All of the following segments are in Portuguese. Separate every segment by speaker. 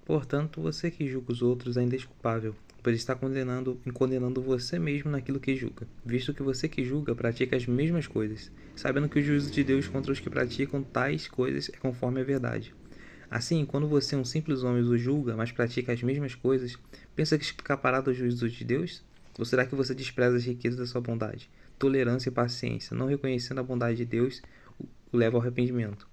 Speaker 1: Portanto, você que julga os outros é indesculpável, pois está condenando você mesmo naquilo que julga, visto que você que julga pratica as mesmas coisas, sabendo que o juízo de Deus contra os que praticam tais coisas é conforme a verdade. Assim, quando você, um simples homem, o julga, mas pratica as mesmas coisas, pensa que escapará do juízo de Deus? Ou será que você despreza as riquezas da sua bondade, tolerância e paciência, não reconhecendo a bondade de Deus, o leva ao arrependimento?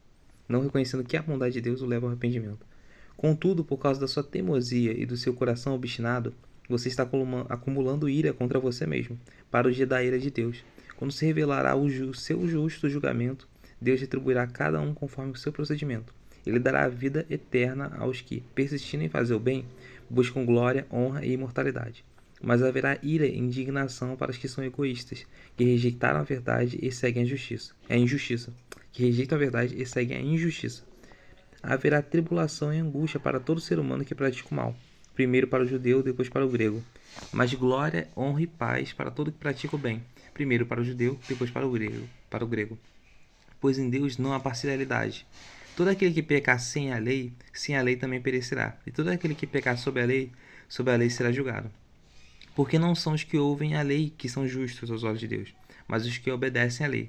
Speaker 1: Não reconhecendo que a bondade de Deus o leva ao arrependimento. Contudo, por causa da sua teimosia e do seu coração obstinado, você está acumulando ira contra você mesmo, para o dia da ira de Deus. Quando se revelará o seu justo julgamento, Deus retribuirá a cada um conforme o seu procedimento. Ele dará a vida eterna aos que, persistindo em fazer o bem, buscam glória, honra e imortalidade. Mas haverá ira e indignação para os que são egoístas, que rejeitaram a verdade e seguem a injustiça. Que rejeitam a verdade e seguem a injustiça. Haverá tribulação e angústia para todo ser humano que pratica o mal, primeiro para o judeu, depois para o grego. Mas glória, honra e paz para todo que pratica o bem, primeiro para o judeu, depois para o grego. Pois em Deus não há parcialidade. Todo aquele que pecar sem a lei também perecerá. E todo aquele que pecar sob a lei será julgado. Porque não são os que ouvem a lei que são justos aos olhos de Deus, mas os que obedecem à lei.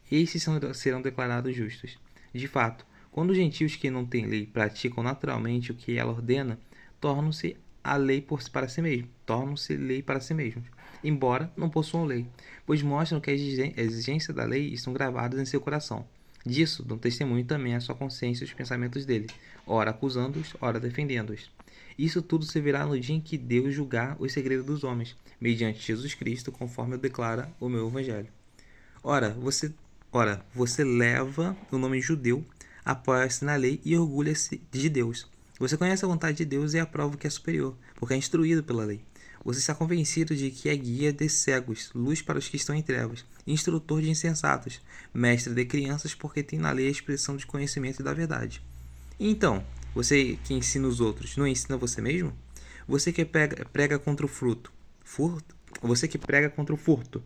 Speaker 1: Estes serão declarados justos. De fato, quando os gentios que não têm lei praticam naturalmente o que ela ordena, tornam-se a lei para si mesmos, tornam-se lei para si mesmos, embora não possuam lei, pois mostram que a exigência da lei estão gravadas em seu coração. Disso dão testemunho também a sua consciência e os pensamentos dele, ora acusando-os, ora defendendo-os. Isso tudo se verá no dia em que Deus julgar os segredos dos homens, mediante Jesus Cristo, conforme declara o meu evangelho. Ora, você leva o nome judeu, apoia-se na lei e orgulha-se de Deus. Você conhece a vontade de Deus e aprova o que é superior, porque é instruído pela lei. Você está convencido de que é guia de cegos, luz para os que estão em trevas, instrutor de insensatos, mestre de crianças, porque tem na lei a expressão de conhecimento e da verdade. E então, você que ensina os outros, não ensina você mesmo? Você que prega contra o você que prega contra o furta?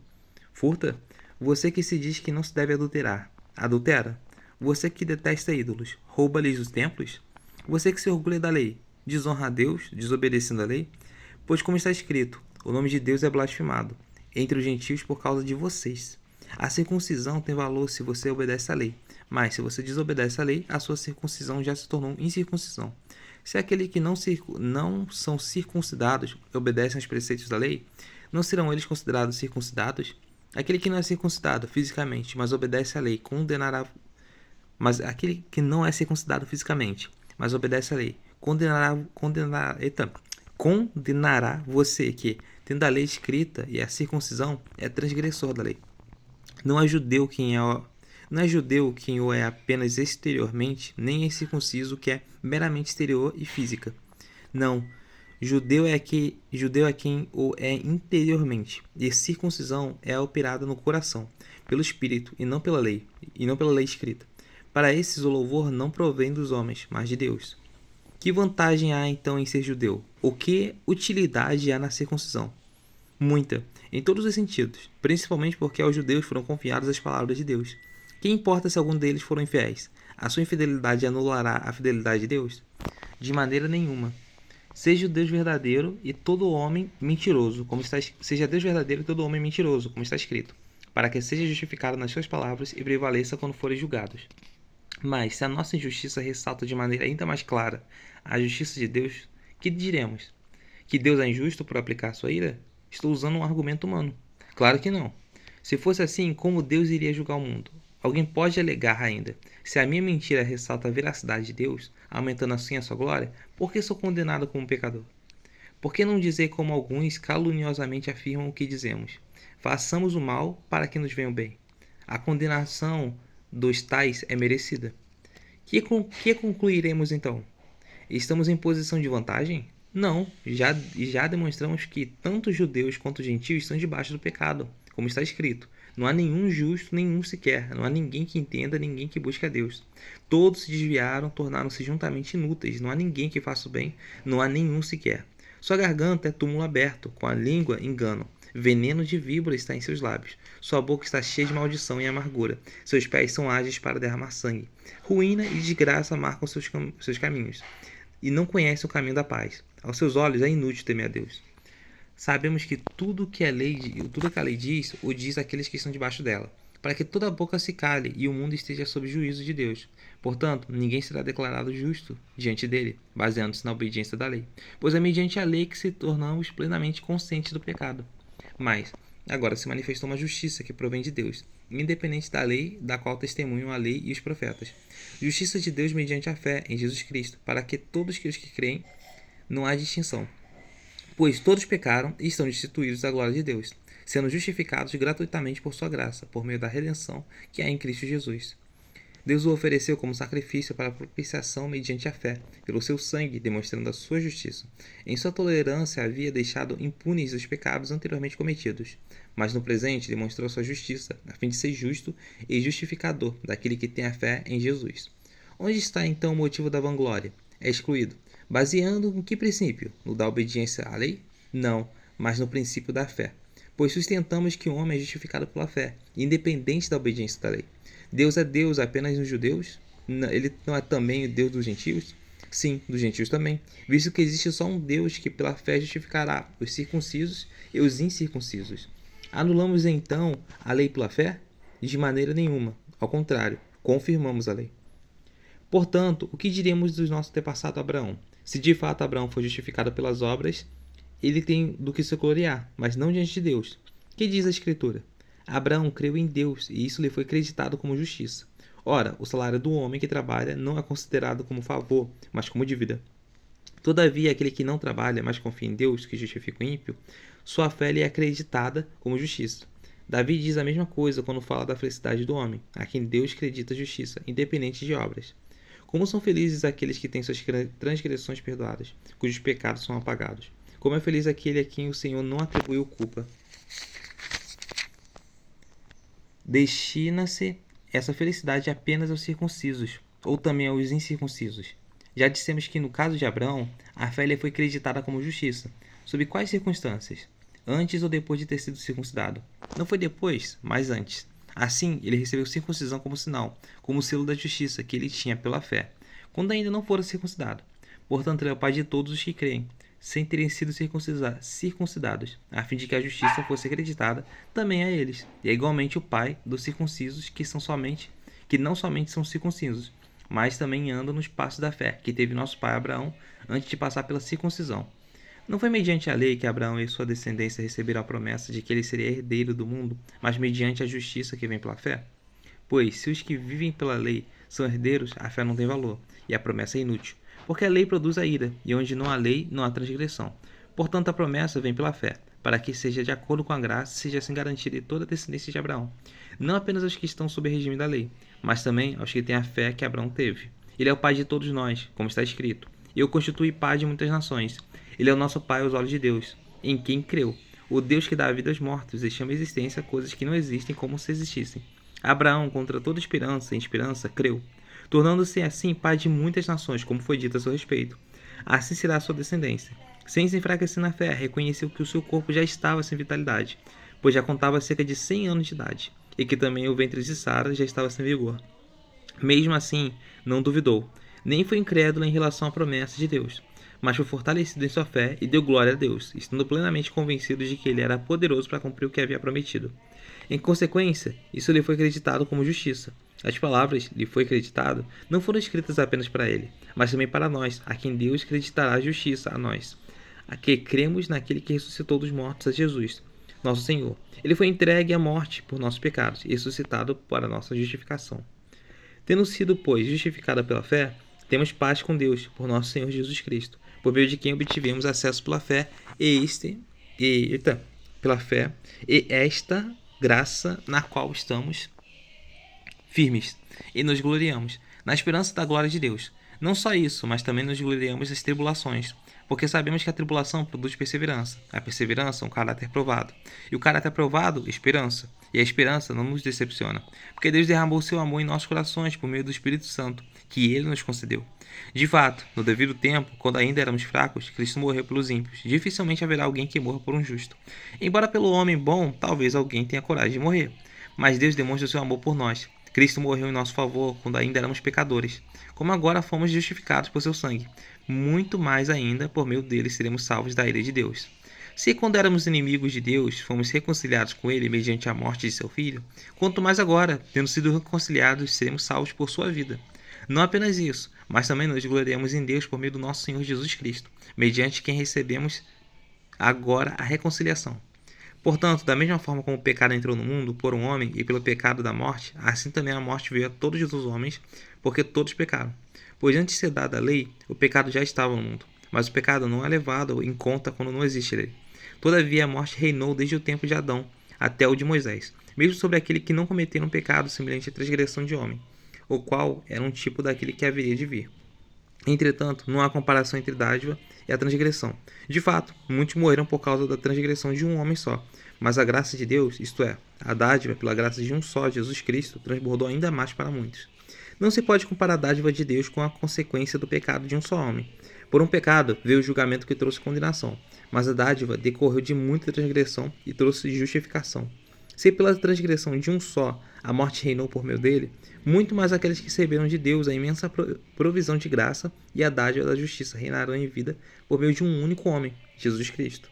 Speaker 1: Você que se diz que não se deve adulterar, adultera? Você que detesta ídolos, rouba-lhes os templos? Você que se orgulha da lei, desonra a Deus, desobedecendo a lei? Pois como está escrito, o nome de Deus é blasfemado entre os gentios por causa de vocês. A circuncisão tem valor se você obedece à lei, mas se você desobedece à lei, a sua circuncisão já se tornou incircuncisão. Se aqueles que não são circuncidados obedecem aos preceitos da lei, não serão eles considerados circuncidados? Aquele que não é circuncidado fisicamente, mas obedece à lei, mas aquele que não é circuncidado fisicamente, mas obedece à lei, condenará você que, tendo a lei escrita e a circuncisão, é transgressor da lei. Não é judeu quem o é apenas exteriormente, nem é circunciso que é meramente exterior e física. Não, judeu é quem o é interiormente, e circuncisão é operada no coração, pelo Espírito, e não pela lei escrita. Para esses o louvor não provém dos homens, mas de Deus. Que vantagem há então em ser judeu? Ou que utilidade há na circuncisão? Muita, em todos os sentidos, principalmente porque aos judeus foram confiadas as palavras de Deus. Que importa se algum deles foram infiéis? A sua infidelidade anulará a fidelidade de Deus? De maneira nenhuma. Seja Deus verdadeiro e todo homem mentiroso, seja Deus verdadeiro e todo homem mentiroso, como está escrito, para que seja justificado nas suas palavras e prevaleça quando forem julgados. Mas se a nossa injustiça ressalta de maneira ainda mais clara a justiça de Deus, que diremos? Que Deus é injusto por aplicar sua ira? Estou usando um argumento humano. Claro que não. Se fosse assim, como Deus iria julgar o mundo? Alguém pode alegar ainda: se a minha mentira ressalta a veracidade de Deus, aumentando assim a sua glória, por que sou condenado como pecador? Por que não dizer como alguns caluniosamente afirmam o que dizemos? Façamos o mal para que nos venha o bem. A condenação dos tais é merecida. Que concluiremos então? Estamos em posição de vantagem? Não, já demonstramos que tanto judeus quanto gentios estão debaixo do pecado, como está escrito. Não há nenhum justo, nenhum sequer. Não há ninguém que entenda, ninguém que busque a Deus. Todos se desviaram, tornaram-se juntamente inúteis. Não há ninguém que faça o bem, não há nenhum sequer. Sua garganta é túmulo aberto, com a língua engano. Veneno de víbora está em seus lábios. Sua boca está cheia de maldição e amargura. Seus pés são ágeis para derramar sangue. Ruína e desgraça marcam seus caminhos. e não conhece o caminho da paz. Aos seus olhos é inútil temer a Deus. Sabemos que tudo que a lei diz, o diz àqueles que estão debaixo dela, para que toda a boca se cale e o mundo esteja sob juízo de Deus. Portanto, ninguém será declarado justo diante dele, baseando-se na obediência da lei, pois é mediante a lei que se tornamos plenamente conscientes do pecado. Mas, agora se manifestou uma justiça que provém de Deus, independente da lei, da qual testemunham a lei e os profetas. Justiça de Deus mediante a fé em Jesus Cristo, para que todos os que creem não há distinção. Pois todos pecaram e estão destituídos da glória de Deus, sendo justificados gratuitamente por sua graça, por meio da redenção que há em Cristo Jesus. Deus o ofereceu como sacrifício para a propiciação mediante a fé, pelo seu sangue, demonstrando a sua justiça. Em sua tolerância havia deixado impunes os pecados anteriormente cometidos, mas no presente demonstrou sua justiça, a fim de ser justo e justificador daquele que tem a fé em Jesus. Onde está então o motivo da vanglória? É excluído. Baseando em que princípio? No da obediência à lei? Não, mas no princípio da fé. Pois sustentamos que o homem é justificado pela fé, independente da obediência da lei. Deus é Deus apenas dos judeus? Ele não é também o Deus dos gentios? Sim, dos gentios também, visto que existe só um Deus que pela fé justificará os circuncisos e os incircuncisos. Anulamos então a lei pela fé? De maneira nenhuma. Ao contrário, confirmamos a lei. Portanto, o que diremos do nosso antepassado Abraão? Se de fato Abraão foi justificado pelas obras, ele tem do que se gloriar, mas não diante de Deus. Que diz a Escritura? Abraão creu em Deus, e isso lhe foi acreditado como justiça. Ora, o salário do homem que trabalha não é considerado como favor, mas como dívida. Todavia, aquele que não trabalha, mas confia em Deus, que justifica o ímpio, sua fé lhe é acreditada como justiça. Davi diz a mesma coisa quando fala da felicidade do homem, a quem Deus acredita justiça, independente de obras. Como são felizes aqueles que têm suas transgressões perdoadas, cujos pecados são apagados. Como é feliz aquele a quem o Senhor não atribuiu culpa. Destina-se essa felicidade apenas aos circuncisos, ou também aos incircuncisos. Já dissemos que no caso de Abraão, a fé lhe foi creditada como justiça. Sob quais circunstâncias? Antes ou depois de ter sido circuncidado? Não foi depois, mas antes. Assim, ele recebeu circuncisão como sinal, como selo da justiça que ele tinha pela fé, quando ainda não fora circuncidado. Portanto, ele é o pai de todos os que creem, sem terem sido circuncidados, a fim de que a justiça fosse acreditada também a eles. E é igualmente o pai dos circuncisos que não somente são circuncisos, mas também andam nos passos da fé, que teve nosso pai Abraão antes de passar pela circuncisão. Não foi mediante a lei que Abraão e sua descendência receberam a promessa de que ele seria herdeiro do mundo, mas mediante a justiça que vem pela fé? Pois, se os que vivem pela lei são herdeiros, a fé não tem valor, e a promessa é inútil, porque a lei produz a ira, e onde não há lei, não há transgressão. Portanto, a promessa vem pela fé, para que seja de acordo com a graça e seja assim garantida toda a descendência de Abraão, não apenas aos que estão sob o regime da lei, mas também aos que têm a fé que Abraão teve. Ele é o pai de todos nós, como está escrito, e o constitui pai de muitas nações. Ele é o nosso pai aos olhos de Deus, em quem creu, o Deus que dá a vida aos mortos e chama à existência coisas que não existem como se existissem. Abraão, contra toda esperança e esperança, creu, tornando-se assim pai de muitas nações, como foi dito a seu respeito. Assim será a sua descendência. Sem se enfraquecer na fé, reconheceu que o seu corpo já estava sem vitalidade, pois já contava cerca de 100 anos de idade, e que também o ventre de Sara já estava sem vigor. Mesmo assim, não duvidou, nem foi incrédulo em relação à promessa de Deus, mas foi fortalecido em sua fé e deu glória a Deus, estando plenamente convencido de que ele era poderoso para cumprir o que havia prometido. Em consequência, isso lhe foi acreditado como justiça. As palavras lhe foi acreditado não foram escritas apenas para ele, mas também para nós, a quem Deus acreditará a justiça a nós, a que cremos naquele que ressuscitou dos mortos, a Jesus, nosso Senhor. Ele foi entregue à morte por nossos pecados e ressuscitado para nossa justificação. Tendo sido, pois, justificada pela fé, temos paz com Deus, por nosso Senhor Jesus Cristo, por meio de quem obtivemos acesso pela fé e esta graça na qual estamos firmes e nos gloriamos, na esperança da glória de Deus. Não só isso, mas também nos gloriamos das tribulações, porque sabemos que a tribulação produz perseverança, a perseverança um caráter provado, e o caráter provado, esperança, e a esperança não nos decepciona, porque Deus derramou seu amor em nossos corações por meio do Espírito Santo, que Ele nos concedeu. De fato, no devido tempo, quando ainda éramos fracos, Cristo morreu pelos ímpios. Dificilmente haverá alguém que morra por um justo. Embora pelo homem bom, talvez alguém tenha coragem de morrer. Mas Deus demonstra o seu amor por nós. Cristo morreu em nosso favor quando ainda éramos pecadores. Como agora fomos justificados por seu sangue, muito mais ainda por meio dele seremos salvos da ira de Deus. Se quando éramos inimigos de Deus, fomos reconciliados com ele mediante a morte de seu filho, quanto mais agora, tendo sido reconciliados, seremos salvos por sua vida. Não apenas isso, mas também nos gloriamos em Deus por meio do nosso Senhor Jesus Cristo, mediante quem recebemos agora a reconciliação. Portanto, da mesma forma como o pecado entrou no mundo por um homem e pelo pecado da morte, assim também a morte veio a todos os homens, porque todos pecaram. Pois antes de ser dada a lei, o pecado já estava no mundo, mas o pecado não é levado em conta quando não existe lei. Todavia a morte reinou desde o tempo de Adão até o de Moisés, mesmo sobre aquele que não cometeram pecado semelhante à transgressão de homem, o qual era um tipo daquele que haveria de vir. Entretanto, não há comparação entre dádiva e a transgressão. De fato, muitos morreram por causa da transgressão de um homem só. Mas a graça de Deus, isto é, a dádiva pela graça de um só, Jesus Cristo, transbordou ainda mais para muitos. Não se pode comparar a dádiva de Deus com a consequência do pecado de um só homem. Por um pecado veio o julgamento que trouxe condenação, mas a dádiva decorreu de muita transgressão e trouxe justificação. Se pela transgressão de um só a morte reinou por meio dele, muito mais aqueles que receberam de Deus a imensa provisão de graça e a dádiva da justiça reinarão em vida por meio de um único homem, Jesus Cristo.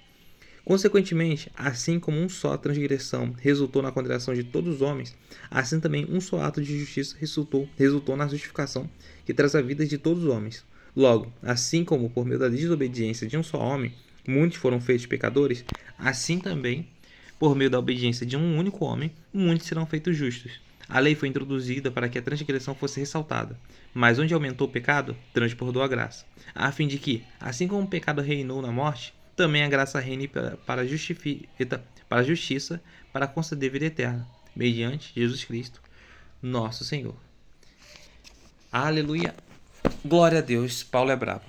Speaker 1: Consequentemente, assim como um só transgressão resultou na condenação de todos os homens, assim também um só ato de justiça resultou na justificação que traz a vida de todos os homens. Logo, assim como por meio da desobediência de um só homem, muitos foram feitos pecadores, assim também, por meio da obediência de um único homem, muitos serão feitos justos. A lei foi introduzida para que a transgressão fosse ressaltada, mas onde aumentou o pecado, transbordou a graça, a fim de que, assim como o pecado reinou na morte, também a graça reine para a justiça, para conceder vida eterna, mediante Jesus Cristo, nosso Senhor. Aleluia! Glória a Deus, Paulo é brabo.